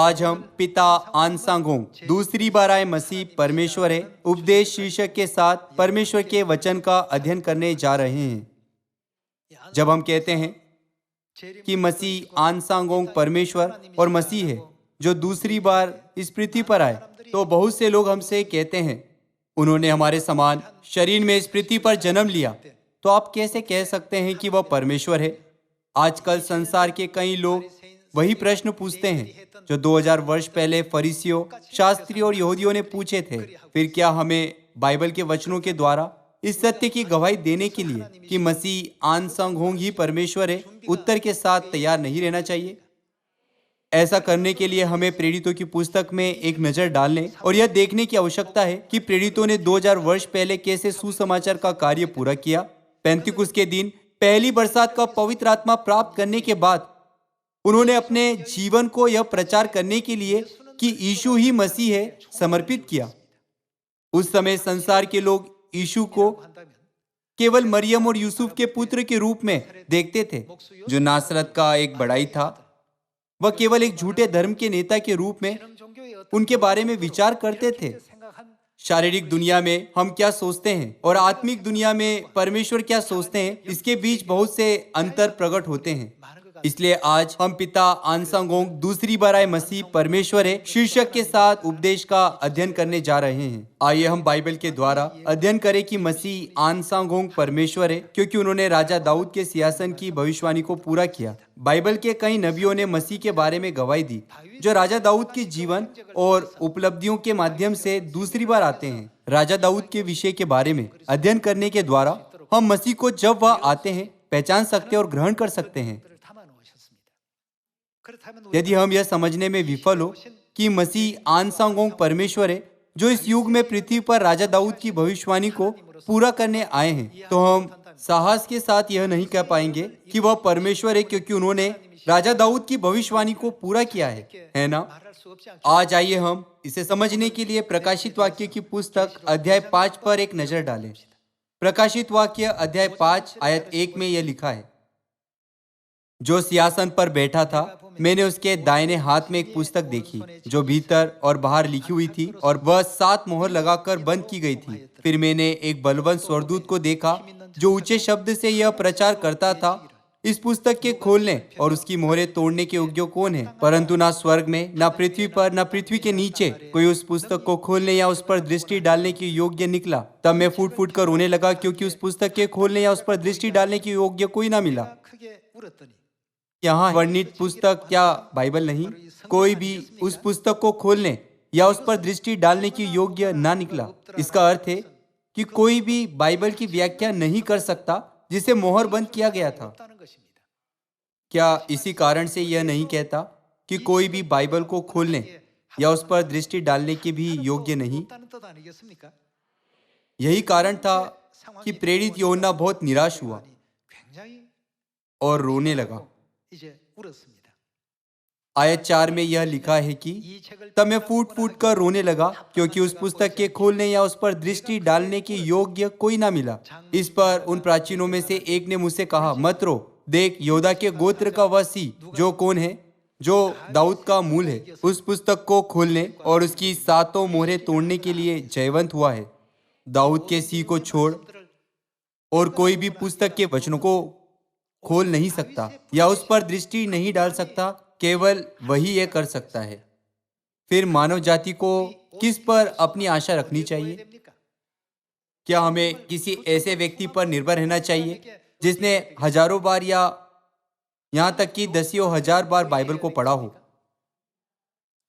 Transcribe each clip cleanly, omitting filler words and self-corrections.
आज हम पिता आनसांगोंग दूसरी बार आए मसीह परमेश्वर है उपदेश शीर्षक के साथ परमेश्वर के वचन का अध्ययन करने जा रहे हैं। जब हम कहते हैं कि मसीह आनसांगोंग परमेश्वर और मसीह है जो दूसरी बार इस पृथ्वी पर आए, तो बहुत से लोग हमसे कहते हैं उन्होंने हमारे समान शरीर में इस पृथ्वी पर जन्म लिया, तो आप कैसे कह सकते हैं कि वह परमेश्वर है? आजकल संसार के कई लोग वही प्रश्न पूछते हैं जो 2000 वर्ष पहले फरीसियों, शास्त्रियों और यहूदियों ने पूछे थे। फिर क्या हमें बाइबल के वचनों के द्वारा इस सत्य की गवाही देने के लिए कि मसीह आनसांगोंग ही परमेश्वर है, उत्तर के साथ तैयार नहीं रहना चाहिए? ऐसा करने के लिए हमें प्रेरितों की पुस्तक में एक नजर डालने और यह देखने की आवश्यकता है कि प्रेरितों ने 2000 वर्ष पहले कैसे सुसमाचार का कार्य पूरा किया। पेंतिकुस्त के दिन पहली बरसात का पवित्र आत्मा प्राप्त करने के बाद उन्होंने अपने जीवन को यह प्रचार करने के लिए कि यीशु ही मसीह है समर्पित किया। उस समय संसार के लोग यीशु को केवल मरियम और यूसुफ के पुत्र के रूप में देखते थे, जो नासरत का एक बड़ाई था। वह केवल एक झूठे धर्म के नेता के रूप में उनके बारे में विचार करते थे। शारीरिक दुनिया में हम क्या सोचते हैं और आत्मिक दुनिया में परमेश्वर क्या सोचते हैं, इसके बीच बहुत से अंतर प्रकट होते हैं। इसलिए आज हम पिता आनसांगोंग दूसरी बार आए मसीह परमेश्वर है शीर्षक के साथ उपदेश का अध्ययन करने जा रहे हैं। आइए हम बाइबल के द्वारा अध्ययन करें कि मसीह आनसांगोंग परमेश्वर है क्योंकि उन्होंने राजा दाऊद के सिंहासन की भविष्यवाणी को पूरा किया। बाइबल के कई नबियों ने मसीह के बारे में गवाही दी जो राजा दाऊद के जीवन और उपलब्धियों के माध्यम से दूसरी बार आते हैं। राजा दाऊद के विषय के बारे में अध्ययन करने के द्वारा हम मसीह को जब वह आते हैं पहचान सकते और ग्रहण कर सकते हैं। यदि हम यह समझने में विफल हो कि मसीह आनसांगोंग परमेश्वर है जो इस युग में पृथ्वी पर राजा दाऊद की भविष्यवाणी को पूरा करने आए हैं, तो हम साहस के साथ यह नहीं कह पाएंगे कि वह परमेश्वर है क्योंकि उन्होंने राजा दाऊद की भविष्यवाणी को पूरा किया है ना? आज आइए हम इसे समझने के लिए प्रकाशित वाक्य की पुस्तक अध्याय 5 पर एक नजर डालें। प्रकाशित वाक्य अध्याय 5 आयत 1 में यह लिखा है, जो सिंहासन पर बैठा था मैंने उसके दाहिने हाथ में एक पुस्तक देखी जो भीतर और बाहर लिखी हुई थी और वह 7 मोहर लगाकर बंद की गई थी। फिर मैंने एक बलवंत स्वर्गदूत को देखा जो ऊंचे शब्द से यह प्रचार करता था, इस पुस्तक के खोलने और उसकी मोहरें तोड़ने के योग्य कौन है? परंतु ना स्वर्ग में, ना पृथ्वी पर, ना पृथ्वी के नीचे कोई उस पुस्तक को खोलने या उस पर दृष्टि डालने के योग्य निकला। तब मैं फूट फूट कर रोने लगा क्योंकि उस पुस्तक के खोलने या उस पर दृष्टि डालने के योग्य कोई ना मिला। यहाँ वर्णित पुस्तक क्या बाइबल नहीं? कोई भी उस पुस्तक को खोलने या उस पर दृष्टि डालने की योग्य ना निकला। इसका अर्थ है कि कोई भी बाइबल की व्याख्या नहीं कर सकता जिसे मोहर बंद किया गया था। क्या इसी कारण से यह नहीं कहता कि कोई भी बाइबल को खोलने या उस पर दृष्टि डालने के भी योग्य नहीं? यही कारण था कि प्रेरित यूहन्ना बहुत निराश हुआ और रोने लगा। आयत 4 में यह लिखा है कि तब मैं फूट फूट कर रोने लगा क्योंकि उस पुस्तक के खोलने या उस पर दृष्टि डालने के योग्य कोई ना मिला। इस पर उन प्राचीनों में से एक ने मुझसे कहा, मत रो, देख यहूदा के गोत्र का वह सी जो कौन है, जो दाऊद का मूल है, उस पुस्तक को खोलने और उसकी 7 मोहरें तोड़ने के लिए जयवंत हुआ है। दाऊद के सी को छोड़ और कोई भी पुस्तक के वचनों को खोल नहीं सकता या उस पर दृष्टि नहीं डाल सकता, केवल वही यह कर सकता है। फिर मानव जाति को किस पर अपनी आशा रखनी चाहिए? क्या हमें किसी ऐसे व्यक्ति पर निर्भर रहना चाहिए जिसने हजारों बार या यहाँ तक कि दसियों हजार बार बाइबल को पढ़ा हो?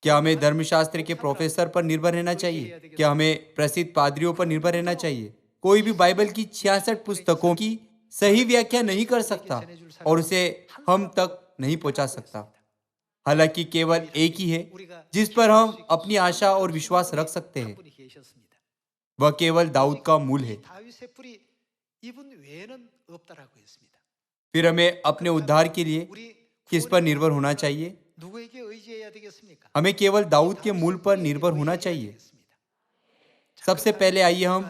क्या हमें धर्मशास्त्र के प्रोफेसर पर निर्भर रहना चाहिए? क्या हमें प्रसिद्ध पादरियों पर निर्भर रहना चाहिए? कोई भी बाइबल की 66 पुस्तकों की सही व्याख्या नहीं कर सकता और उसे हम तक नहीं पहुंचा सकता। हालांकि केवल एक ही है जिस पर हम अपनी आशा और विश्वास रख सकते हैं, वह केवल दाऊद का मूल है। फिर हमें अपने उद्धार के लिए किस पर निर्भर होना चाहिए? हमें केवल दाऊद के मूल पर निर्भर होना चाहिए। सबसे पहले आइए हम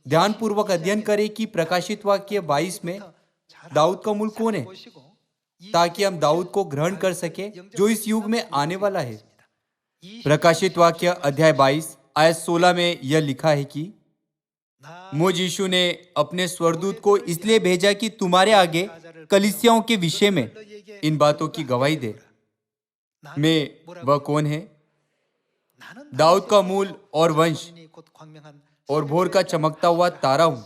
ध्यानपूर्वक अध्ययन करें कि प्रकाशित वाक्य 22 में दाऊद का मूल कौन है, ताकि हम दाऊद को ग्रहण कर सके जो इस युग में आने वाला है। प्रकाशित वाक्य अध्याय 22 आयत 16 में यह लिखा है कि मुझ यीशु ने अपने स्वर्गदूत को इसलिए भेजा कि तुम्हारे आगे कलीसियाओं के विषय में इन बातों की गवाही दे। मैं वह कौन है? दाऊद का मूल और वंश और भोर का चमकता हुआ तारा हूं।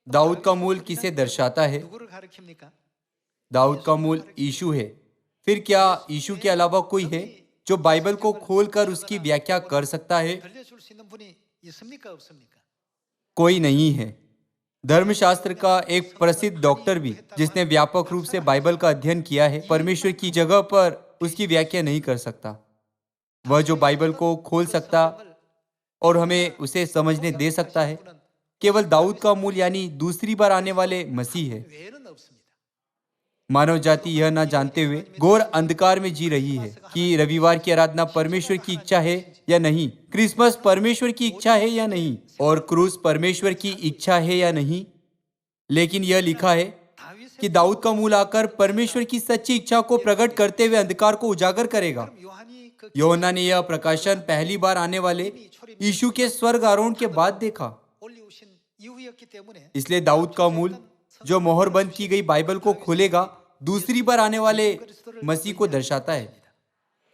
दाऊद का मूल किसे दर्शाता है? दाऊद का मूल यीशु है। फिर क्या यीशु के अलावा कोई है जो बाइबल को खोलकर उसकी व्याख्या कर सकता है? कोई नहीं है। धर्मशास्त्र का एक प्रसिद्ध डॉक्टर भी, जिसने व्यापक रूप से बाइबल का अध्ययन किया है, परमेश्वर की जगह पर उसकी व्याख्या नहीं कर सकता। वह जो बाइबल को खोल सकता और हमें उसे समझने दे सकता है, केवल दाऊद का मूल यानी दूसरी बार आने वाले मसीह है। मानव जाति यह ना जानते हुए घोर अंधकार में जी रही है कि रविवार की आराधना परमेश्वर की इच्छा है या नहीं, क्रिसमस परमेश्वर की इच्छा है या नहीं, और क्रूस परमेश्वर की इच्छा है या नहीं। लेकिन यह लिखा है कि दाऊद का मूल आकर परमेश्वर की सच्ची इच्छा को प्रकट करते हुए अंधकार को उजागर करेगा। यूहन्ना ने यह प्रकाशन पहली बार आने वाले यीशु के स्वर्ग आरोहण के बाद देखा। इसलिए दाऊद का मूल जो मोहर बंद की गई बाइबल को खोलेगा, दूसरी बार आने वाले मसीह को दर्शाता है।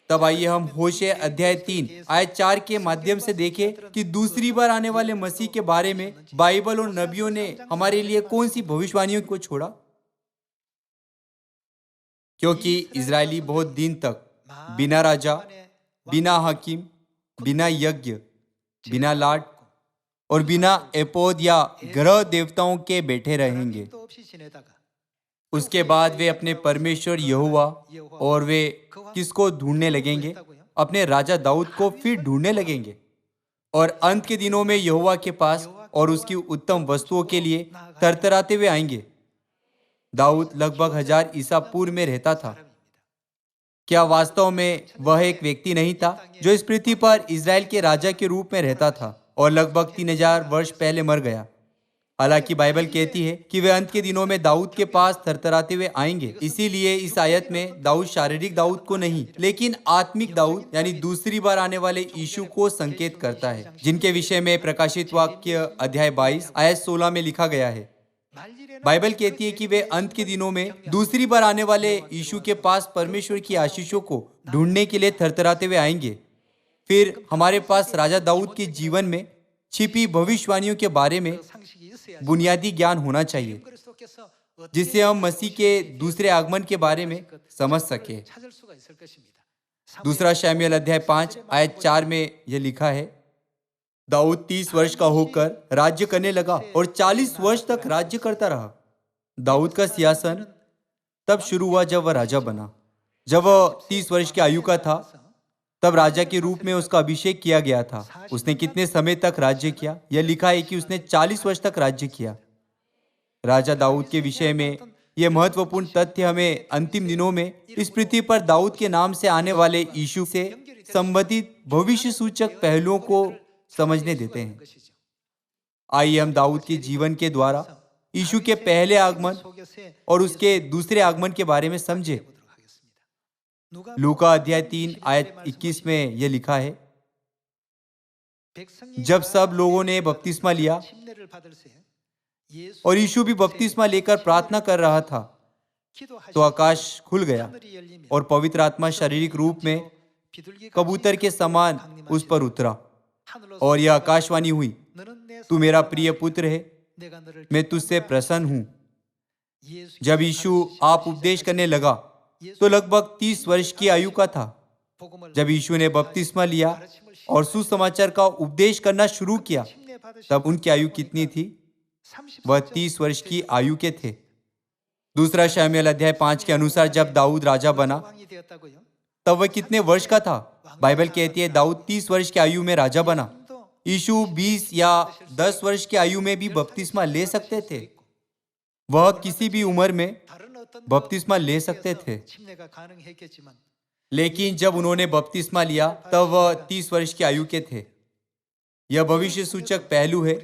तब आइए हम होशे अध्याय 3 आयत 4 के माध्यम से देखें कि दूसरी बार आने वाले मसीह के बारे में बाइबल और नबियों ने हमारे लिए कौन सी भविष्यवाणियों को छोड़ा। क्योंकि इजरायली बहुत दिन तक बिना राजा, बिना हाकिम, बिना यज्ञ, बिना लाट और बिना एपोद या ग्रह देवताओं के बैठे रहेंगे। उसके बाद वे अपने परमेश्वर यहोवा और वे किसको ढूंढने लगेंगे? अपने राजा दाऊद को फिर ढूंढने लगेंगे और अंत के दिनों में यहोवा के पास और उसकी उत्तम वस्तुओं के लिए थरथराते हुए आएंगे। दाऊद लगभग 1000 ईसा पूर्व में रहता था। क्या वास्तव में वह एक व्यक्ति नहीं था जो इस पृथ्वी पर इजराइल के राजा के रूप में रहता था और लगभग 3000 वर्ष पहले मर गया? हालांकि बाइबल कहती है कि वे अंत के दिनों में दाऊद के पास थरथराते हुए आएंगे। इसीलिए इस आयत में दाऊद शारीरिक दाऊद को नहीं, लेकिन आत्मिक दाऊद यानी दूसरी बार आने वाले यीशु को संकेत करता है, जिनके विषय में प्रकाशित वाक्य अध्याय 22 आयत 16 में लिखा गया है। बाइबल कहती है कि वे अंत के दिनों में दूसरी बार आने वाले यीशु के पास परमेश्वर की आशीषों को ढूंढने के लिए थरथराते हुए आएंगे। फिर हमारे पास राजा दाऊद के जीवन में छिपी भविष्यवाणियों के बारे में बुनियादी ज्ञान होना चाहिए, जिससे हम मसीह के दूसरे आगमन के बारे में समझ सके। दूसरा शमूएल अध्याय 5 आयत 4 में यह लिखा है, दाऊद 30 वर्ष का होकर राज्य करने लगा और 40 वर्ष तक राज्य करता रहा। दाऊद का सिंहासन तब शुरू हुआ जब वह राजा बना। जब वह 30 वर्ष की आयु का था, तब राजा के रूप में उसका अभिषेक किया गया था। उसने कितने समय तक राज्य किया? यह लिखा है कि उसने 40 वर्ष तक राज्य किया। राजा दाऊद के विषय में यह महत्वपूर्ण तथ्य हमें अंतिम दिनों में इस पृथ्वी पर दाऊद के नाम से आने वाले यीशु से संबंधित भविष्य सूचक पहलुओं को समझने देते हैं। आइए हम दाऊद के जीवन के द्वारा यीशु के पहले आगमन और उसके दूसरे आगमन के बारे में समझें। लूका अध्याय 3 आयत 21 में यह लिखा है, जब सब लोगों ने बपतिस्मा लिया और यीशु भी बपतिस्मा लेकर प्रार्थना कर रहा था, तो आकाश खुल गया और पवित्र आत्मा शारीरिक रूप में कबूतर के समान उस पर उतरा और यह आकाशवाणी हुई, तू मेरा प्रिय पुत्र है, मैं तुझसे प्रसन्न हूं। जब यीशु आप उपदेश करने लगा तो लगभग 30 वर्ष की आयु का था। जब यीशु ने बपतिस्मा लिया और सुसमाचार का उपदेश करना शुरू किया, तब उनकी आयु कितनी थी? वह 30 वर्ष की आयु के थे। दूसरा शमूएल अध्याय 5 के अनुसार जब दाऊद राजा बना, तब वह कितने वर्ष का था? बाइबल कहती है दाऊद 30 वर्ष की आयु में राजा बना। यीशु 20 या 10 वर्ष की आयु में भी बपतिस्मा ले सकते थे। वह किसी भी उम्र में बपतिस्मा ले सकते थे, लेकिन जब उन्होंने बपतिस्मा लिया तब वह 30 वर्ष की आयु के थे। यह भविष्य सूचक पहलू है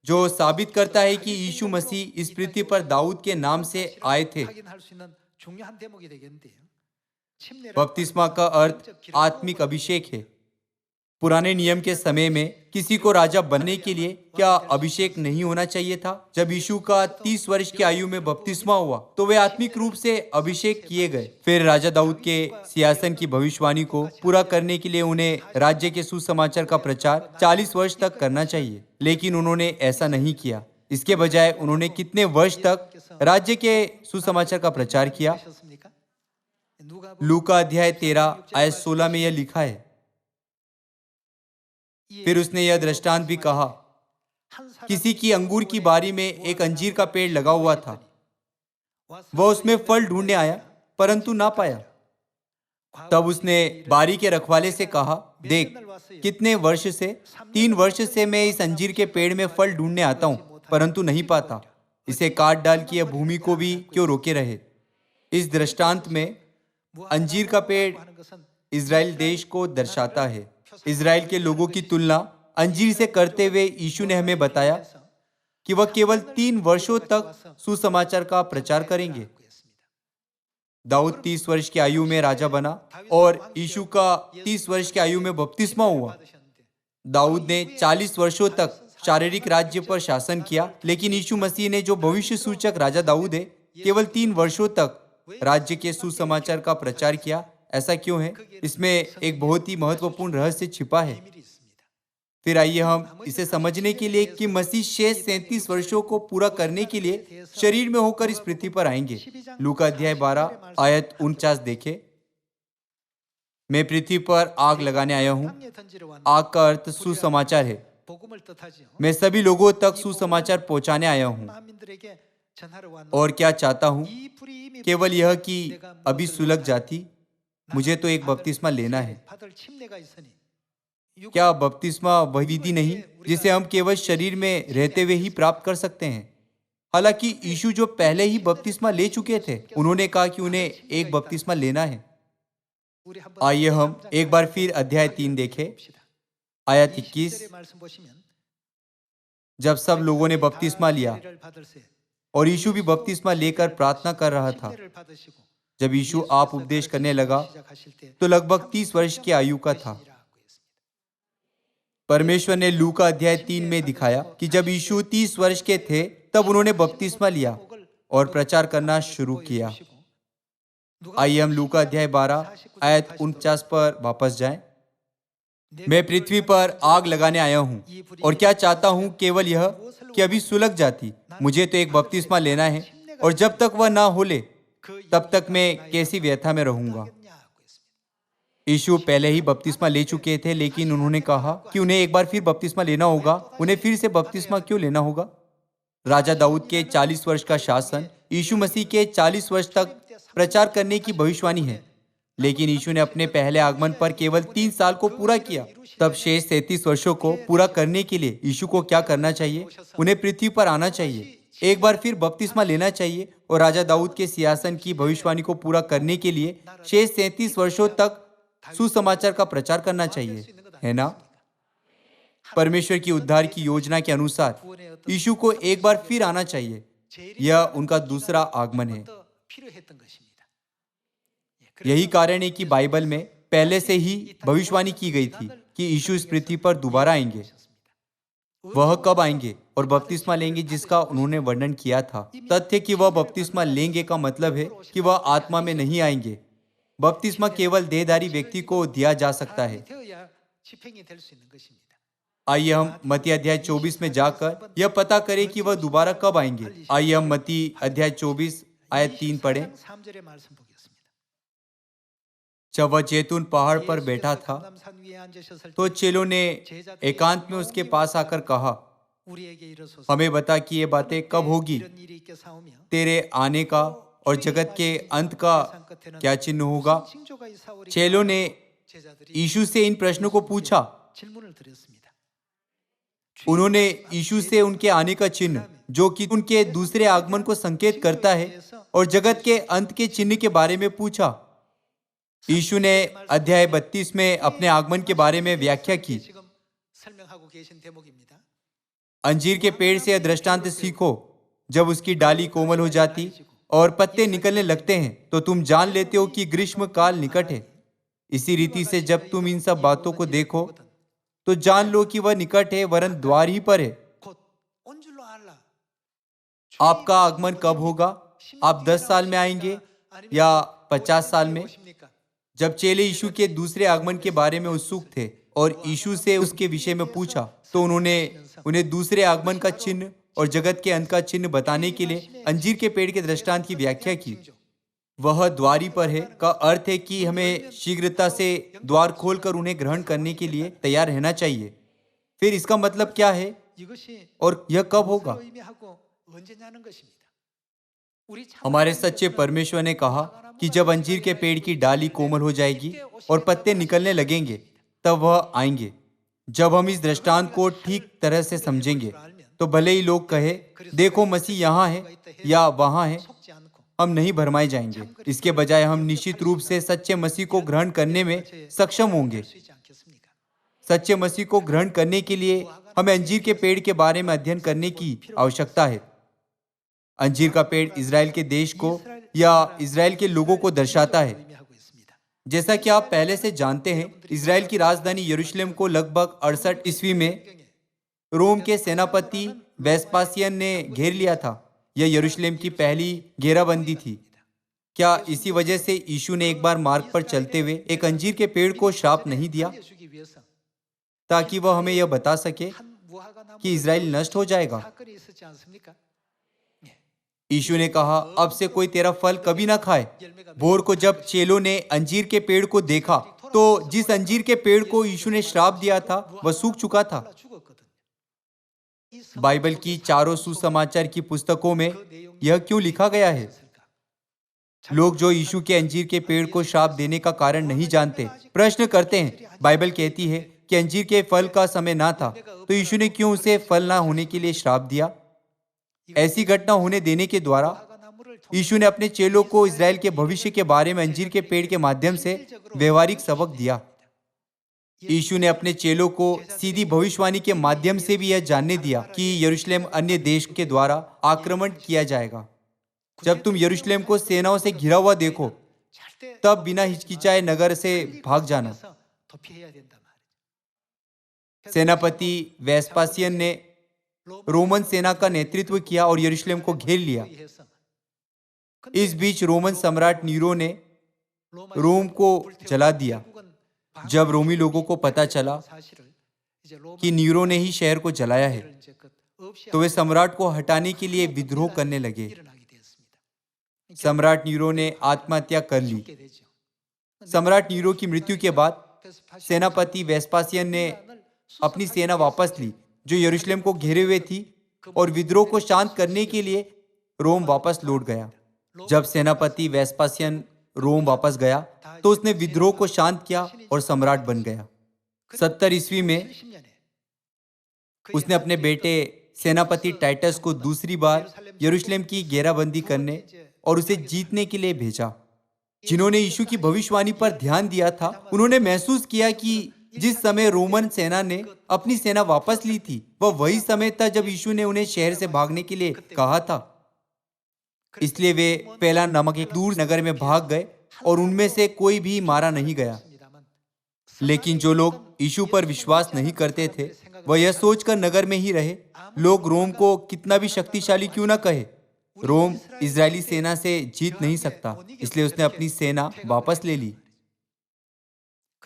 जो साबित करता है कि यीशु मसीह इस पृथ्वी पर दाऊद के नाम से आए थे। बपतिस्मा का अर्थ आत्मिक अभिषेक है। पुराने नियम के समय में किसी को राजा बनने के लिए क्या अभिषेक नहीं होना चाहिए था? जब यीशु का 30 वर्ष की आयु में बपतिस्मा हुआ तो वे आत्मिक रूप से अभिषेक किए गए। फिर राजा दाऊद के सिंहासन की भविष्यवाणी को पूरा करने के लिए उन्हें राज्य के सुसमाचार का प्रचार 40 वर्ष तक करना चाहिए, लेकिन उन्होंने ऐसा नहीं किया। इसके बजाय उन्होंने कितने वर्ष तक राज्य के सुसमाचार का प्रचार किया? लूका अध्याय 13 आयत 16 में यह लिखा है, फिर उसने यह दृष्टांत भी कहा, किसी की अंगूर की बारी में एक अंजीर का पेड़ लगा हुआ था। वह उसमें फल ढूंढने आया परंतु ना पाया। तब उसने बारी के रखवाले से कहा, देख, कितने वर्ष से 3 वर्ष से मैं इस अंजीर के पेड़ में फल ढूंढने आता हूं परंतु नहीं पाता। इसे काट डाल कि यह भूमि को भी क्यों रोके रहे। इस दृष्टांत में अंजीर का पेड़ इजराइल देश को दर्शाता है। इजराइल के लोगों की तुलना अंजीर से करते हुए यीशु ने हमें बताया कि वह केवल 3 वर्षों तक सुसमाचार का प्रचार करेंगे। दाऊद 30 वर्ष की आयु में राजा बना और यीशु का 30 वर्ष की आयु में बपतिस्मा हुआ। दाऊद ने 40 वर्षों तक शारीरिक राज्य पर शासन किया, लेकिन यीशु मसीह ने जो भविष्य सूचक राजा दाऊद है, केवल 3 वर्षों तक राज्य के सुसमाचार का प्रचार किया। ऐसा क्यों है? इसमें एक बहुत ही महत्वपूर्ण रहस्य छिपा है। फिर आइए हम इसे समझने के लिए कि मसीह शेष 37 वर्षों को पूरा करने के लिए शरीर में होकर इस पृथ्वी पर आएंगे। लूका अध्याय 12 आयत 49 देखे, मैं पृथ्वी पर आग लगाने आया हूँ। आग का अर्थ सुसमाचार है। मैं सभी लोगों तक सुसमाचार पहुंचाने आया हूँ। और क्या चाहता हूँ? केवल यह कि अभी सुलग जाती, मुझे तो एक बपतिस्मा लेना है। क्या बपतिस्मा वही विधि नहीं जिसे हम केवल शरीर में रहते हुए ही प्राप्त कर सकते हैं? हालांकि यीशु जो पहले ही बपतिस्मा ले चुके थे, उन्होंने कहा कि उन्हें एक बपतिस्मा लेना है। आइए हम एक बार फिर अध्याय 3 देखें, आयत 21। जब सब लोगों ने बपतिस्मा लिया और यीशु भी बपतिस्मा लेकर प्रार्थना कर रहा था, जब यीशु आप उपदेश करने लगा तो लगभग 30 वर्ष की आयु का था। परमेश्वर ने लूका अध्याय 3 में दिखाया कि जब यीशु 30 वर्ष के थे तब उन्होंने बपतिस्मा लिया और प्रचार करना शुरू किया। आइए हम लूका अध्याय 12 आयत 49 पर वापस जाएं। मैं पृथ्वी पर आग लगाने आया हूँ और क्या चाहता हूँ केवल यह कि अभी सुलग जाती। मुझे तो एक बपतिस्मा लेना है और जब तक वह ना होले तब तक मैं कैसी व्यथा में रहूंगा। यीशु पहले ही बपतिस्मा ले चुके थे, लेकिन उन्होंने कहा कि उन्हें एक बार फिर बपतिस्मा लेना होगा। उन्हें फिर से बपतिस्मा क्यों लेना होगा? राजा दाऊद के 40 वर्ष का शासन यीशु मसीह के 40 वर्ष तक प्रचार करने की भविष्यवाणी है, लेकिन यीशु ने अपने पहले आगमन पर केवल 3 साल को पूरा किया। तब शेष 37 वर्षों को पूरा करने के लिए यीशु को क्या करना चाहिए? उन्हें पृथ्वी पर आना चाहिए, एक बार फिर बपतिस्मा लेना चाहिए और राजा दाऊद के सिंहासन की भविष्यवाणी को पूरा करने के लिए शेष 37 वर्षों तक सुसमाचार का प्रचार करना चाहिए, है ना? परमेश्वर की उद्धार की योजना के अनुसार यीशु को एक बार फिर आना चाहिए। यह उनका दूसरा आगमन है। यही कारण है कि बाइबल में पहले से ही भविष्यवाणी की गई थी कि यीशु इस पृथ्वी पर दोबारा आएंगे। वह कब आएंगे और बपतिस्मा लेंगे जिसका उन्होंने वर्णन किया था। तथ्य कि वह बपतिस्मा लेंगे का मतलब है कि वह आत्मा में नहीं आएंगे। बपतिस्मा केवल देहधारी व्यक्ति को दिया जा सकता है। आइए हम मत्ती अध्याय 24 में जाकर यह पता करें कि वह दोबारा कब आएंगे। आइए हम मत्ती अध्याय 24 आयत 3 पढ़ें। जब वह जैतून पहाड़ पर बैठा था तो चेलों ने एकांत में उसके पास आकर कहा, हमें बता कि ये बातें कब होगी, तेरे आने का और जगत के अंत का क्या चिन्ह होगा। चेलों ने यीशु से इन प्रश्नों को पूछा। उन्होंने यीशु से उनके आने का चिन्ह, जो कि उनके दूसरे आगमन को संकेत करता है, और जगत के अंत के चिन्ह के बारे में पूछा। यीशु ने अध्याय 32 में अपने आगमन के बारे में व्याख्या की। अंजीर के पेड़ से यह दृष्टांत सीखो, जब उसकी डाली कोमल हो जाती और पत्ते निकलने लगते हैं तो तुम जान लेते हो कि ग्रीष्म काल निकट है। इसी रीति से जब तुम इन सब बातों को देखो तो जान लो कि वह निकट है, वरन द्वार ही पर है। आपका आगमन कब होगा? आप 10 साल में आएंगे या 50 साल में? जब चेले यीशु के दूसरे आगमन के बारे में उत्सुक थे और यीशु से उसके विषय में पूछा, तो उन्होंने उन्हें दूसरे आगमन का चिन्ह और जगत के अंत का चिन्ह बताने के लिए अंजीर के पेड़ के दृष्टांत की व्याख्या की। वह द्वारी पर है का अर्थ है कि हमें शीघ्रता से द्वार खोलकर उन्हें ग्रहण करने के लिए तैयार रहना चाहिए। फिर इसका मतलब क्या है और यह कब होगा? हमारे सच्चे परमेश्वर ने कहा कि जब अंजीर के पेड़ की डाली कोमल हो जाएगी और पत्ते निकलने लगेंगे तब वह आएंगे। जब हम इस दृष्टांत को ठीक तरह से समझेंगे तो भले ही लोग कहे, देखो मसीह यहाँ है या वहाँ है, हम नहीं भरमाए जाएंगे। इसके बजाय हम निश्चित रूप से सच्चे मसीह को ग्रहण करने में सक्षम होंगे। सच्चे मसीह को ग्रहण करने के लिए हमें अंजीर के पेड़ के बारे में अध्ययन करने की आवश्यकता है। अंजीर का पेड़ इजराइल के देश को या इजराइल के लोगों को दर्शाता है। जैसा कि आप पहले से जानते हैं, इजराइल की राजधानी यरूशलेम को लगभग 68 ईस्वी में रोम के सेनापति वेस्पासियन ने घेर लिया था। यह यरूशलेम की पहली घेराबंदी थी। क्या इसी वजह से यीशु ने एक बार मार्ग पर चलते हुए एक अंजीर के पेड़ को श्राप नहीं दिया, ताकि वह हमें यह बता सके कि इजराइल नष्ट हो जाएगा? यीशु ने कहा, अब से कोई तेरा फल कभी ना खाए। भोर को जब चेलों ने अंजीर के पेड़ को देखा तो जिस अंजीर के पेड़ को यीशु ने श्राप दिया था वह सूख चुका था। बाइबल की चारों सुसमाचार की पुस्तकों में यह क्यों लिखा गया है? लोग जो यीशु के अंजीर के पेड़ को श्राप देने का कारण नहीं जानते, प्रश्न करते हैं, बाइबल कहती है कि अंजीर के फल का समय ना था, तो यीशु ने क्यों उसे फल ना होने के लिए श्राप दिया? ऐसी घटना होने देने के द्वारा यीशु ने अपने चेलों को इजराइल के भविष्य के बारे में अंजीर के पेड़ के माध्यम से व्यवहारिक सबक दिया। यीशु ने अपने चेलों को सीधी भविष्यवाणी के माध्यम से भी यह जानने दिया कि यरूशलेम अन्य देश के द्वारा आक्रमण किया जाएगा। जब तुम यरूशलेम को सेनाओं से घिरा हुआ देखो, तब बिना हिचकिचाए नगर से भाग जाना। सेनापति वेस्पासियन ने रोमन सेना का नेतृत्व किया और यरूशलेम को घेर लिया। इस बीच रोमन सम्राट नीरो ने रोम को जला दिया। जब रोमी लोगों को पता चला कि नीरो ने ही शहर को जलाया है, तो वे सम्राट को हटाने के लिए विद्रोह करने लगे। सम्राट नीरो ने आत्महत्या कर ली। सम्राट नीरो की मृत्यु के बाद सेनापति वेस्पासियन ने अपनी सेना वापस ली, जो यरूशलेम को घेरे हुए थी, और विद्रोह को शांत करने के लिए रोम वापस लौट गया। जब सेनापति वेस्पासियन रोम वापस गया तो उसने विद्रोह को शांत किया और सम्राट बन गया। 70 ईस्वी में उसने अपने बेटे सेनापति टाइटस को दूसरी बार यरूशलेम की घेराबंदी करने और उसे जीतने के लिए भेजा। जिन्होंने यीशु की भविष्यवाणी पर ध्यान दिया था, उन्होंने महसूस किया कि जिस समय रोमन सेना ने अपनी सेना वापस ली थी, वह वही समय था जब यीशु ने उन्हें शहर से भागने के लिए कहा था। इसलिए वे पेला नामक एक दूर नगर में भाग गए और उनमें से कोई भी मारा नहीं गया। लेकिन जो लोग यीशु पर विश्वास नहीं करते थे, वह यह सोचकर नगर में ही रहे, लोग रोम को कितना भी शक्तिशाली क्यों न कहे, रोम इजरायली सेना से जीत नहीं सकता, इसलिए उसने अपनी सेना वापस ले ली।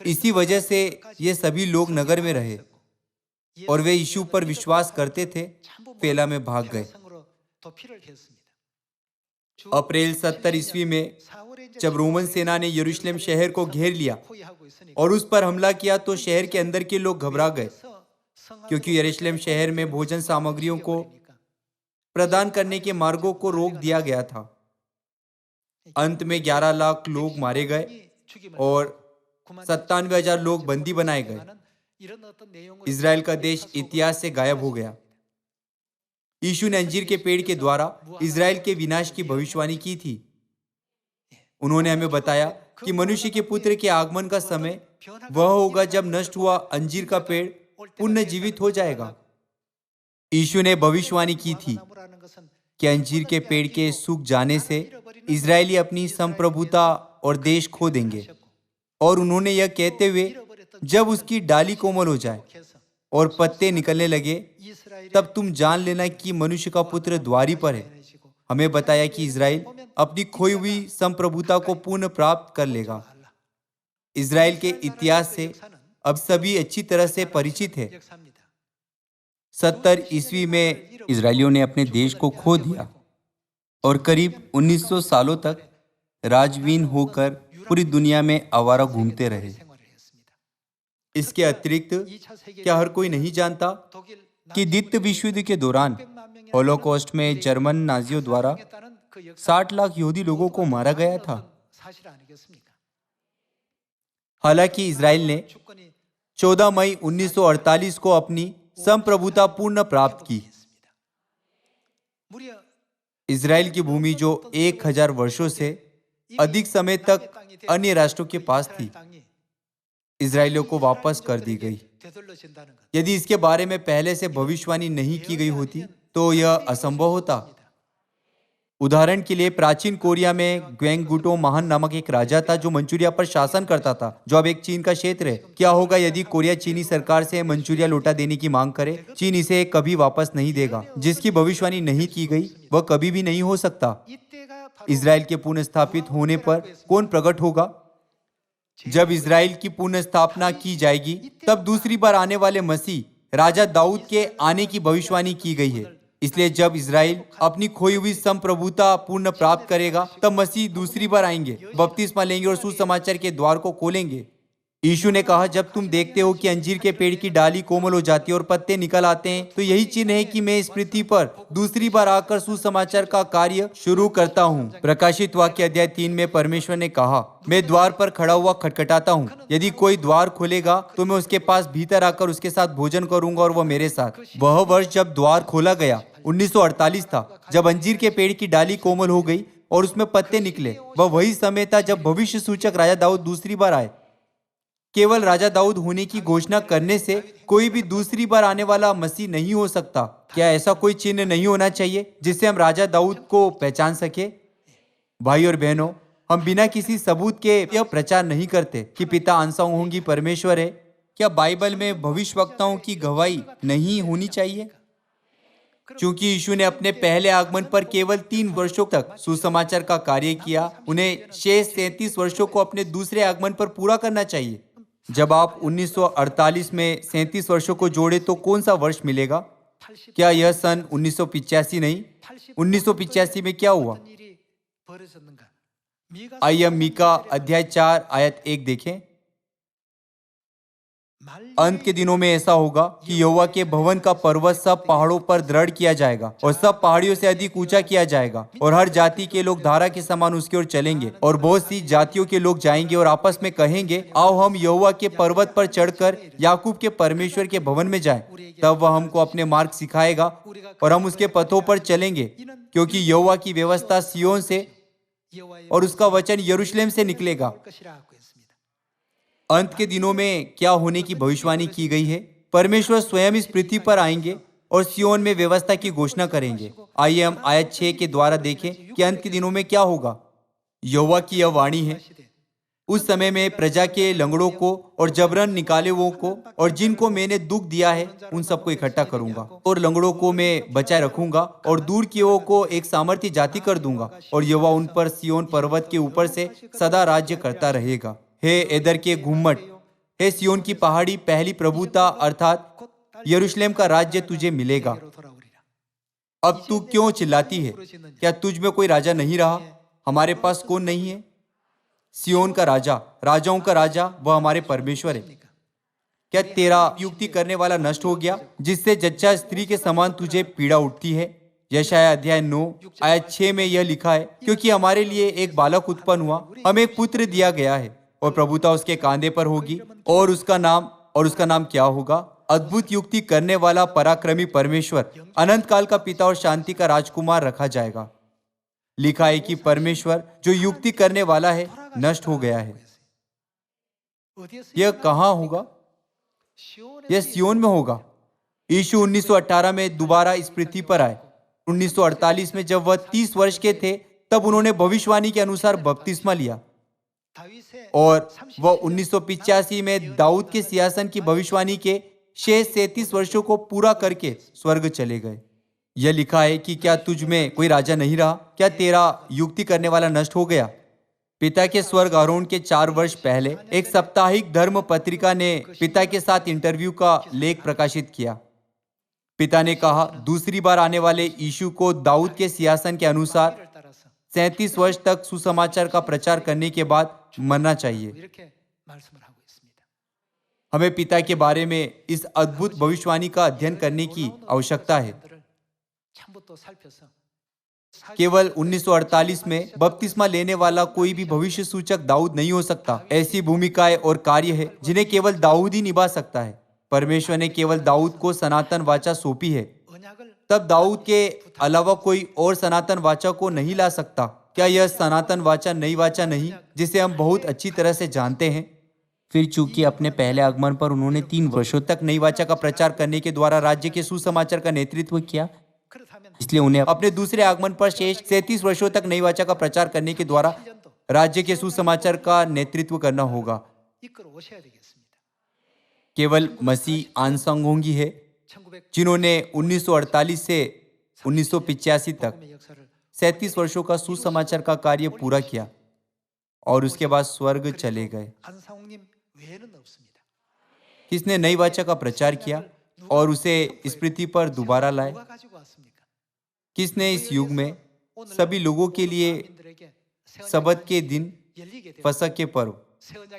इसी वजह से ये सभी लोग नगर में रहे और वे यीशु पर विश्वास करते थे, पेला में भाग गए। अप्रैल 70 ईस्वी में जब रोमन सेना ने यरूशलेम शहर को घेर लिया और उस पर हमला किया, तो शहर के अंदर के लोग घबरा गए, क्योंकि यरूशलेम शहर में भोजन सामग्रियों को प्रदान करने के मार्गों को रोक दिया गया था। अंत में 11 लाख लोग मारे गए और 97,000 लोग बंदी बनाए गए। इजराइल का देश इतिहास से गायब हो गया। यीशु ने अंजीर के पेड़ के द्वारा इजराइल के विनाश की भविष्यवाणी की थी। उन्होंने हमें बताया कि मनुष्य के पुत्र के आगमन का समय वह होगा जब नष्ट हुआ अंजीर का पेड़ पुनर्जीवित हो जाएगा। यीशु ने भविष्यवाणी की थी कि अंजीर के पेड़ के सूख जाने से इजरायली अपनी संप्रभुता और देश खो देंगे। और उन्होंने यह कहते हुए, जब उसकी डाली कोमल हो जाए और पत्ते निकलने लगे, तब तुम जान लेना कि मनुष्य का पुत्र द्वारी पर है। हमें बताया कि इजराइल अपनी खोई हुई संप्रभुता को पुनः प्राप्त कर लेगा। इजराइल के इतिहास से अब सभी अच्छी तरह से परिचित है। 70 ईस्वी में इजरायलियों ने अपने देश को खो दिया और करीब 1900 सालों तक राजवीन होकर पूरी दुनिया में आवारा घूमते रहे। इसके अतिरिक्त क्या हर कोई नहीं जानता कि द्वितीय विश्व युद्ध के दौरान होलोकॉस्ट में जर्मन नाजियों द्वारा 60 लाख यहूदी लोगों को मारा गया था। हालांकि इजराइल ने 14 मई 1948 को अपनी संप्रभुता पूर्ण प्राप्त की। इजराइल की भूमि जो 1000 वर्षों से अधिक समय तक अन्य राष्ट्रों के पास थी, इजरायलियों को वापस कर दी गई। यदि इसके बारे में पहले से भविष्यवाणी नहीं की गई होती तो यह असंभव होता। उदाहरण के लिए प्राचीन कोरिया में ग्वेंगुटो महान नामक एक राजा था जो मंचूरिया पर शासन करता था, जो अब एक चीन का क्षेत्र है। क्या होगा यदि कोरिया चीनी सरकार से मंचूरिया लौटा देने की मांग करे? चीन इसे कभी वापस नहीं देगा। जिसकी भविष्यवाणी नहीं की गई वह कभी भी नहीं हो सकता। इजराइल के पुनः स्थापित होने पर कौन प्रकट होगा? जब इजराइल की पुनः स्थापना की जाएगी, तब दूसरी बार आने वाले मसीह राजा दाऊद के आने की भविष्यवाणी की गई है। इसलिए जब इजराइल अपनी खोई हुई संप्रभुता पूर्ण प्राप्त करेगा, तब मसीह दूसरी बार आएंगे, बपतिस्मा लेंगे और सुसमाचार के द्वार को खोलेंगे। यीशु ने कहा, जब तुम देखते हो कि अंजीर के पेड़ की डाली कोमल हो जाती है और पत्ते निकल आते हैं, तो यही चिन्ह है कि मैं इस पृथ्वी पर दूसरी बार आकर सुसमाचार का कार्य शुरू करता हूँ। प्रकाशित वाक्य अध्याय 3 में परमेश्वर ने कहा, मैं द्वार पर खड़ा हुआ खटखटाता हूँ। यदि कोई द्वार खोलेगा तो मैं उसके पास भीतर आकर उसके साथ भोजन करूंगा और वह मेरे साथ। वह वर्ष जब द्वार खोला गया 1948 था, जब अंजीर के पेड़ की डाली कोमल हो गई और उसमें पत्ते निकले। वह वही समय था जब भविष्य सूचक राजा दाऊद दूसरी बार आए। केवल राजा दाऊद होने की घोषणा करने से कोई भी दूसरी बार आने वाला मसीह नहीं हो सकता। क्या ऐसा कोई चिन्ह नहीं होना चाहिए जिससे हम राजा दाऊद को पहचान सके? भाई और बहनों, हम बिना किसी सबूत के यह प्रचार नहीं करते कि पिता अनसंग परमेश्वर है। क्या बाइबल में भविष्यवक्ताओं की गवाही नहीं होनी चाहिए? क्योंकि यीशु ने अपने पहले आगमन पर केवल 3 वर्षों तक सुसमाचार का कार्य किया, उन्हें शेष 37 वर्षों को अपने दूसरे आगमन पर पूरा करना चाहिए। जब आप 1948 में 37 वर्षों को जोड़े तो कौन सा वर्ष मिलेगा? क्या यह सन 1985 नहीं? 1985 में क्या हुआ? आइए हम मीका अध्याय 4 आयत 1 देखें। अंत के दिनों में ऐसा होगा कि यहोवा के भवन का पर्वत सब पहाड़ों पर दृढ़ किया जाएगा और सब पहाड़ियों से अधिक ऊंचा किया जाएगा, और हर जाति के लोग धारा के समान उसकी ओर चलेंगे। और बहुत सी जातियों के लोग जाएंगे और आपस में कहेंगे, आओ हम यहोवा के पर्वत पर चढ़कर याकूब के परमेश्वर के भवन में जाएं। तब वह हमको अपने मार्ग सिखाएगा और हम उसके पथों पर चलेंगे, क्योंकि यहोवा की व्यवस्था सिय्योन से और उसका वचन यरूशलेम से निकलेगा। अंत के दिनों में क्या होने की भविष्यवाणी की गई है? परमेश्वर स्वयं इस पृथ्वी पर आएंगे और सिय्योन में व्यवस्था की घोषणा करेंगे। आइए हम आयत 6 के द्वारा देखें कि अंत के दिनों में क्या होगा। यहोवा की यह वाणी है, उस समय में प्रजा के लंगड़ों को और जबरन निकाले हुओं को और जिनको मैंने दुख दिया है उन सबको इकट्ठा करूंगा, और लंगड़ों को मैं बचाए रखूंगा और दूर किए को एक सामर्थ्य जाति कर दूंगा, और यहोवा उन पर सिय्योन पर्वत के ऊपर से सदा राज्य करता रहेगा। हे एदर के घुम्मट, हे सिय्योन की पहाड़ी, पहली प्रभुता अर्थात यरूशलेम का राज्य तुझे मिलेगा। अब तू क्यों चिल्लाती है? क्या तुझ में कोई राजा नहीं रहा? हमारे पास कौन नहीं है? सिय्योन का राजा, राजाओं का राजा, वह हमारे परमेश्वर है। क्या तेरा युक्ति करने वाला नष्ट हो गया, जिससे जच्चा स्त्री के समान तुझे पीड़ा उठती है? यशायाह अध्याय 9 आयत 6 में यह लिखा है, क्योंकि हमारे लिए एक बालक उत्पन्न हुआ, हमें एक पुत्र दिया गया है और प्रभुता उसके कांधे पर होगी, और उसका नाम क्या होगा? अद्भुत युक्ति करने वाला, पराक्रमी परमेश्वर, अनंत काल का पिता और शांति का राजकुमार रखा जाएगा। लिखा है कि परमेश्वर जो युक्ति करने वाला है नष्ट हो गया है। यह कहाँ होगा? यह सिय्योन में होगा। यीशु 1918 में दोबारा इस पृथ्वी पर आए 1948 में जब वह 30 वर्ष के थे, तब उन्होंने भविष्यवाणी के अनुसार बपतिस्मा लिया और वह 1985 में दाऊद के सिंहासन की भविष्यवाणी के शेष 37 वर्षों को पूरा करके स्वर्ग चले गए। यह लिखा है कि क्या तुझ में कोई राजा नहीं रहा? क्या तेरा युक्ति करने वाला नष्ट हो गया? पिता के स्वर्ग आरोहण के 4 वर्ष पहले एक साप्ताहिक धर्म पत्रिका ने पिता के साथ इंटरव्यू का लेख प्रकाशित किया। पिता ने कहा, दूसरी बार आने वाले यीशु को दाऊद के सिंहासन के अनुसार 37 वर्ष तक सुसमाचार का प्रचार करने के बाद मरना चाहिए। हमें पिता के बारे में इस अद्भुत भविष्यवाणी का अध्ययन करने की आवश्यकता है। केवल 1948 में बपतिस्मा लेने वाला कोई भी भविष्य सूचक दाऊद नहीं हो सकता। ऐसी भूमिकाएं और कार्य है जिन्हें केवल दाऊद ही निभा सकता है। परमेश्वर ने केवल दाऊद को सनातन वाचा सौंपी है, तब दाऊद के अलावा कोई और सनातन वाचा को नहीं ला सकता। क्या यह सनातन वाचा नई वाचा नहीं, जिसे हम बहुत अच्छी तरह से जानते हैं? फिर चूंकि अपने पहले आगमन पर उन्होंने 3 वर्षों तक नई वाचा का प्रचार करने के द्वारा राज्य के सुसमाचार का नेतृत्व किया, इसलिए उन्हें अपने दूसरे आगमन पर शेष 37 वर्षों तक नई वाचा का प्रचार करने के द्वारा राज्य के सुसमाचार का नेतृत्व करना होगा। केवल मसीह आनसांगोंगी है जिन्होंने 1948 से 1985 तक 37 वर्षों का सुसमाचार का कार्य पूरा किया और उसके बाद स्वर्ग चले गए। किसने नई वाचा का प्रचार किया और उसे इस पृथ्वी पर दोबारा लाए? किसने इस युग में सभी लोगों के लिए सबत के दिन, फसह के पर्व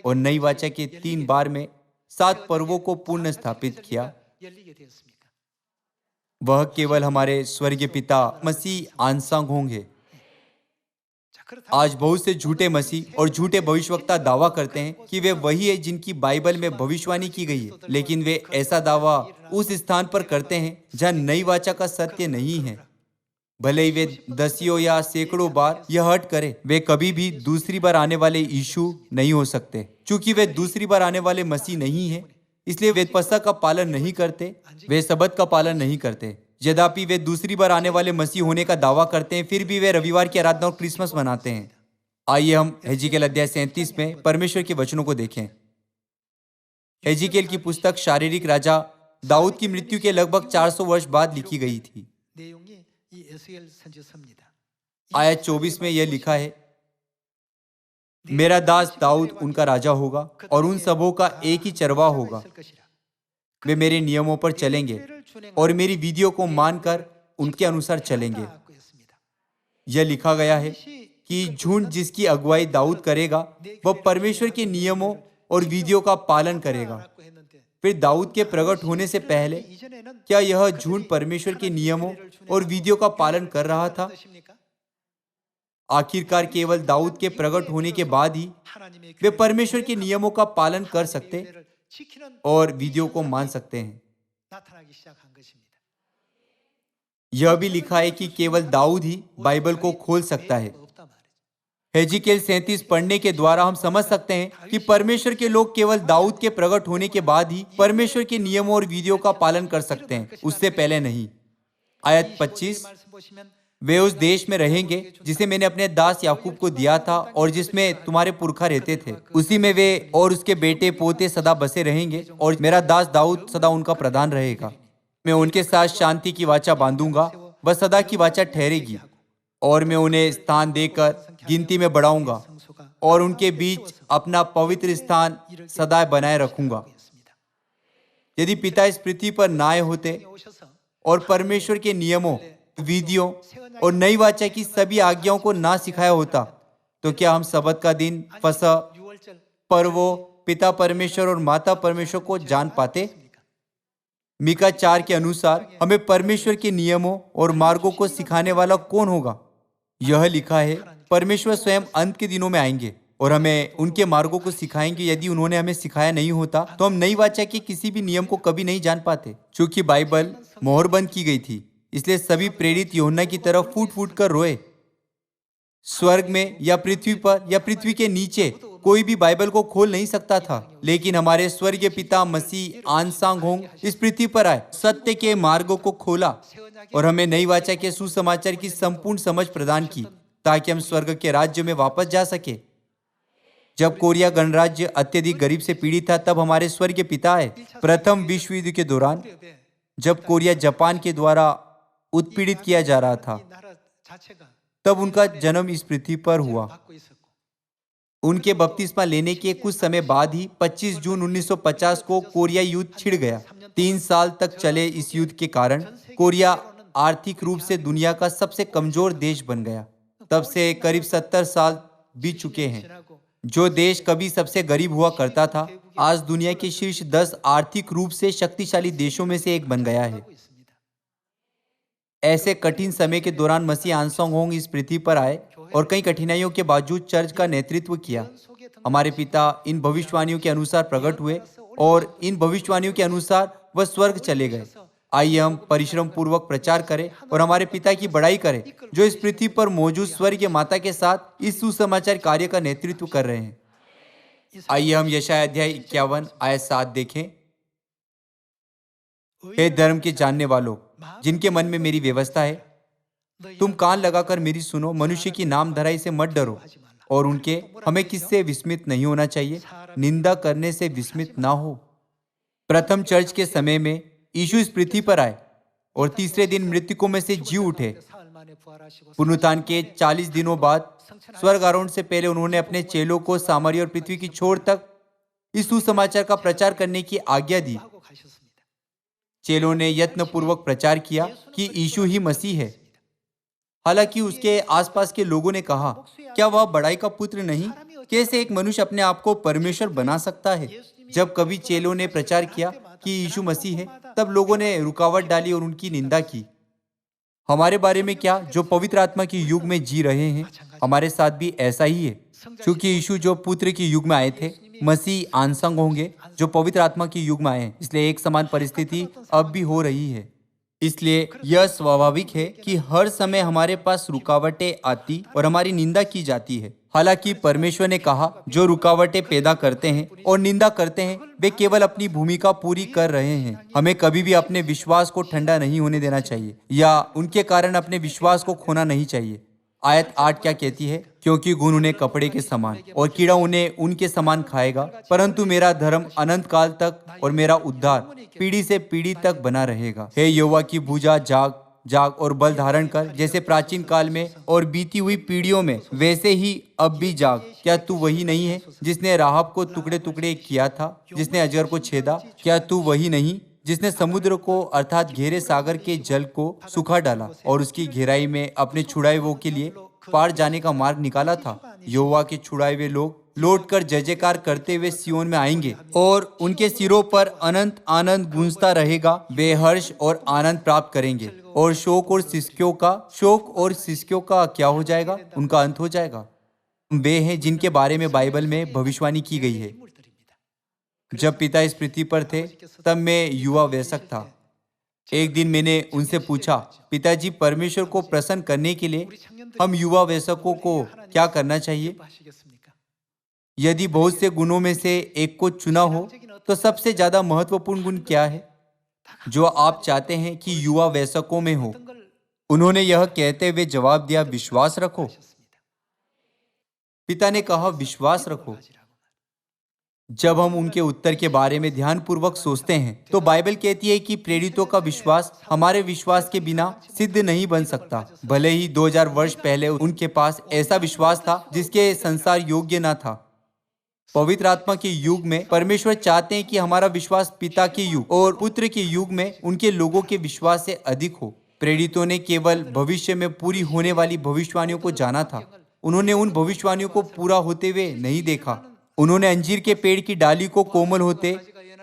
और नई वाचा के 3 बार में 7 पर्वों को पुनः स्थापित किया? वह केवल हमारे स्वर्गीय पिता मसीह आनसांगोंग है। आज बहुत से झूठे मसीह और झूठे भविष्यवक्ता दावा करते हैं कि वे वही है जिनकी बाइबल में भविष्यवाणी की गई है, लेकिन वे ऐसा दावा उस स्थान पर करते हैं जहां नई वाचा का सत्य नहीं है। भले ही वे दसियों या सैकड़ों बार यह हट करें, वे कभी भी दूसरी बार आने वाले यीशु नहीं हो सकते। क्योंकि वे दूसरी बार आने वाले मसीह नहीं है, इसलिए वे फसह का पालन नहीं करते, वे सबत का पालन नहीं करते। यद्यपि वे दूसरी बार आने वाले मसीह होने का दावा करते हैं, फिर भी वे रविवार की आराधना और क्रिसमस मनाते हैं। आइए हम हेजिकेल अध्याय 37 में परमेश्वर के वचनों को देखें। हेजिकेल की पुस्तक शारीरिक राजा दाऊद की मृत्यु के लगभग 400 वर्ष बाद लिखी गई थी। आयत 24 में यह लिखा है, मेरा दास दाऊद उनका राजा होगा और उन सबों का एक ही चरवाहा होगा। वे मेरे नियमों पर चलेंगे और मेरी विधियों को मानकर उनके अनुसार चलेंगे। यह लिखा गया है कि झुंड जिसकी अगुवाई दाऊद करेगा वह परमेश्वर के नियमों और विधियों का पालन करेगा। फिर दाऊद के प्रकट होने से पहले क्या यह झुंड परमेश्वर के नियमों और विधियों का पालन कर रहा था? आखिरकार केवल दाऊद के प्रकट होने के बाद ही वे परमेश्वर के नियमों का पालन कर सकते और विधियों को मान सकते हैं। यह भी लिखा है कि केवल दाऊद ही बाइबल को खोल सकता है। हेजिकेल 37 पढ़ने के द्वारा हम समझ सकते हैं कि परमेश्वर के लोग केवल दाऊद के प्रकट होने के बाद ही परमेश्वर के नियमों और विधियों का पालन कर सकते हैं, उससे पहले नहीं। आयत 25, वे उस देश में रहेंगे जिसे मैंने अपने दास याकूब को दिया था और जिसमें तुम्हारे पुरखा रहते थे। उसी में वे और उसके बेटे पोते सदा बसे रहेंगे और मेरा दास दाऊद सदा उनका प्रधान रहेगा। मैं उनके साथ शांति की वाचा बांधूंगा, वह सदा की वाचा ठहरेगी और मैं उन्हें स्थान देकर गिनती में बढ़ाऊंगा और उनके बीच अपना पवित्र स्थान सदा बनाए रखूंगा। यदि पिता इस पृथ्वी पर ना आए होते और परमेश्वर के नियमों, विधियों और नई वाचा की सभी आज्ञाओं को ना सिखाया होता, तो क्या हम सबत का दिन, फसह, पर्वों, पिता परमेश्वर और माता परमेश्वर को जान पाते? मीका 4 के अनुसार हमें परमेश्वर के नियमों और मार्गों को सिखाने वाला कौन होगा? यह लिखा है, परमेश्वर स्वयं अंत के दिनों में आएंगे और हमें उनके मार्गों को सिखाएंगे। यदि उन्होंने हमें सिखाया नहीं होता तो हम नई वाचा के किसी भी नियम को कभी नहीं जान पाते। क्योंकि बाइबल मोहरबंद की गई थी, इसलिए सभी प्रेरित यूहन्ना की तरफ फूट फूट कर रोए। स्वर्ग में या पृथ्वी पर या पृथ्वी के नीचे कोई भी बाइबल को खोल नहीं सकता था, लेकिन हमारे स्वर्गीय पिता मसीह आन सांग होंग इस पृथ्वी पर आए, सत्य के मार्गों को खोला और हमें नई वाचा के सुसमाचार की संपूर्ण समझ प्रदान की ताकि हम स्वर्ग के राज्य में वापस जा सके। जब कोरिया गणराज्य अत्यधिक गरीब से पीड़ित था, तब हमारे स्वर्गीय पिता आए। प्रथम विश्व युद्ध के दौरान जब कोरिया जापान के द्वारा उत्पीड़ित किया जा रहा था, तब उनका जन्म इस पृथ्वी पर हुआ। उनके बपतिस्मा लेने के कुछ समय बाद ही 25 जून 1950 को कोरिया युद्ध छिड़ गया। 3 साल तक चले इस युद्ध के कारण कोरिया आर्थिक रूप से दुनिया का सबसे कमजोर देश बन गया। तब से करीब 70 साल बीत चुके हैं। जो देश कभी सबसे गरीब हुआ करता था, आज दुनिया के शीर्ष 10 आर्थिक रूप से शक्तिशाली देशों में से एक बन गया है। ऐसे कठिन समय के दौरान मसीह आन सांग होंग इस पृथ्वी पर आए और कई कठिनाइयों के बावजूद चर्च का नेतृत्व किया। हमारे पिता इन भविष्यवाणियों के अनुसार प्रकट हुए और इन भविष्यवाणियों के अनुसार वह स्वर्ग चले गए। आइए हम परिश्रम पूर्वक प्रचार करें और हमारे पिता की बड़ाई करें, जो इस पृथ्वी पर मौजूद स्वर्गीय माता के साथ इस सुसमाचार कार्य का नेतृत्व कर रहे हैं। आइए हम यशायाह अध्याय 51 आयत 7 देखें। हे धर्म के जानने वालों, जिनके मन में मेरी व्यवस्था है, तुम कान लगाकर मेरी सुनो। मनुष्य की नाम धराई से मत डरो और उनके हमें किससे विस्मित नहीं होना चाहिए, निंदा करने से विस्मित ना हो। प्रथम चर्च के समय में यीशु इस पृथ्वी पर आए और तीसरे दिन मृतकों में से जी उठे। पुनरुत्थान के 40 दिनों बाद स्वर्ग आरोहण से पहले उन्होंने अपने चेलों को सामरिया और पृथ्वी की छोर तक इस सुसमाचार का प्रचार करने की आज्ञा दी। चेलों ने यत्न पूर्वक प्रचार किया कि यीशु ही मसीह है। हालांकि उसके आसपास के लोगों ने कहा, क्या वह बड़ाई का पुत्र नहीं? कैसे एक मनुष्य अपने आप को परमेश्वर बना सकता है? जब कभी चेलों ने प्रचार किया कि यीशु मसीह है, तब लोगों ने रुकावट डाली और उनकी निंदा की। हमारे बारे में क्या, जो पवित्र आत्मा के युग में जी रहे हैं, हमारे साथ भी ऐसा ही है। क्योंकि यीशु जो पुत्र के युग में आए थे, मसीह आन सांग होंगे जो पवित्र आत्मा के युग में आए हैं। इसलिए एक समान परिस्थिति अब भी हो रही है। इसलिए यह स्वाभाविक है कि हर समय हमारे पास रुकावटें आती और हमारी निंदा की जाती है। हालांकि परमेश्वर ने कहा, जो रुकावटें पैदा करते हैं और निंदा करते हैं, वे केवल अपनी भूमिका पूरी कर रहे हैं। हमें कभी भी अपने विश्वास को ठंडा नहीं होने देना चाहिए या उनके कारण अपने विश्वास को खोना नहीं चाहिए। आयत 8 क्या कहती है? क्योंकि घुन उन्हें कपड़े के समान और कीड़ा उन्हें उनके समान खाएगा, परंतु मेरा धर्म अनंत काल तक और मेरा उद्धार पीढ़ी से पीढ़ी तक बना रहेगा। हे यहोवा की भुजा, जाग जाग और बल धारण कर, जैसे प्राचीन काल में और बीती हुई पीढ़ियों में, वैसे ही अब भी जाग। क्या तू वही नहीं है जिसने राहब को टुकड़े टुकड़े किया था, जिसने अजगर को छेदा? क्या तू वही नहीं जिसने समुद्र को अर्थात गहरे सागर के जल को सुखा डाला और उसकी गहराई में अपने छुड़ाए हुओं के लिए पार जाने का मार्ग निकाला था? यहोवा के छुड़ाए हुए लोग लौटकर जय जयकार करते हुए सियोन में आएंगे और उनके सिरों पर अनंत आनंद गूंजता रहेगा। वे हर्ष और आनंद प्राप्त करेंगे और शोक और सिसकियों का क्या हो जाएगा? उनका अंत हो जाएगा। वे हैं जिनके बारे में बाइबल में भविष्यवाणी की गई है। जब पिता इस पृथ्वी पर थे, तब मैं युवा वयस्क था। एक दिन मैंने उनसे पूछा, पिताजी, परमेश्वर को प्रसन्न करने के लिए हम युवा वयस्कों को क्या करना चाहिए? यदि बहुत से गुणों में से एक को चुना हो, तो सबसे ज्यादा महत्वपूर्ण गुण क्या है जो आप चाहते हैं कि युवा वयस्कों में हो? उन्होंने यह कहते हुए जवाब दिया, विश्वास रखो। पिता ने कहा, विश्वास रखो। जब हम उनके उत्तर के बारे में ध्यानपूर्वक सोचते हैं, तो बाइबल कहती है कि प्रेरितों का विश्वास हमारे विश्वास के बिना सिद्ध नहीं बन सकता। भले ही 2000 वर्ष पहले उनके पास ऐसा विश्वास था जिसके संसार योग्य न था। पवित्र आत्मा के युग में परमेश्वर चाहते हैं कि हमारा विश्वास पिता के युग और पुत्र के युग में उनके लोगों के विश्वास से अधिक हो। प्रेरितों ने केवल भविष्य में पूरी होने वाली भविष्यवाणियों को जाना था। उन्होंने उन भविष्यवाणियों को पूरा होते हुए नहीं देखा। उन्होंने अंजीर के पेड़ की डाली को कोमल होते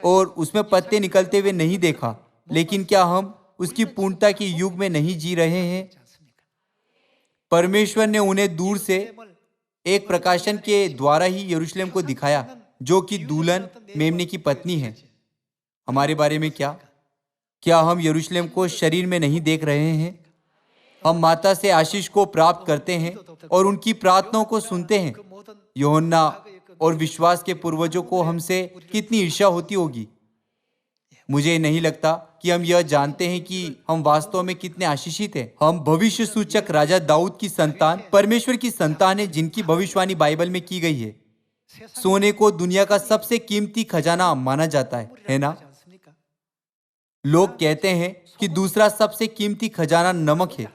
और उसमें पत्ते निकलते हुए नहीं देखा। लेकिन क्या हम उसकी पूर्णता के युग में नहीं जी रहे हैं? परमेश्वर ने उन्हें दूर से एक प्रकाशन के द्वारा ही यरूशलेम को दिखाया, जो कि दुल्हन मेमने की पत्नी है। हमारे बारे में क्या हम यरूशलेम को शरीर में नहीं देख रहे हैं? हम माता से आशीष को प्राप्त करते हैं और उनकी प्रार्थनाओं को सुनते हैं। यूहन्ना और विश्वास के पूर्वजों को हमसे कितनी ईर्ष्या होती होगी। मुझे नहीं लगता कि हम यह जानते हैं कि हम वास्तव में कितने आशीषित हैं। हम भविष्य सूचक राजा दाऊद की संतान, परमेश्वर की संतान है, जिनकी भविष्यवाणी बाइबल में की गई है। सोने को दुनिया का सबसे कीमती खजाना माना जाता है ना? लोग कहते हैं कि दूसरा सबसे कीमती खजाना नमक है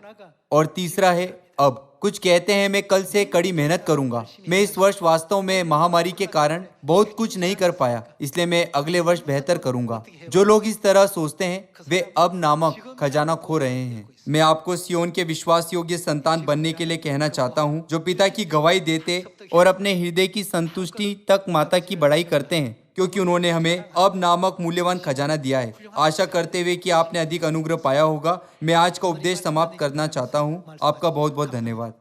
और तीसरा है अब। कुछ कहते हैं मैं कल से कड़ी मेहनत करूंगा। मैं इस वर्ष वास्तव में महामारी के कारण बहुत कुछ नहीं कर पाया, इसलिए मैं अगले वर्ष बेहतर करूंगा। जो लोग इस तरह सोचते हैं वे अब नामक खजाना खो रहे हैं। मैं आपको सियोन के विश्वास योग्य संतान बनने के लिए कहना चाहता हूँ, जो पिता की गवाही देते और अपने हृदय की संतुष्टि तक माता की बड़ाई करते हैं, क्योंकि उन्होंने हमें अब नामक मूल्यवान खजाना दिया है। आशा करते हुए कि आपने अधिक अनुग्रह पाया होगा, मैं आज का उपदेश समाप्त करना चाहता हूँ। आपका बहुत बहुत धन्यवाद।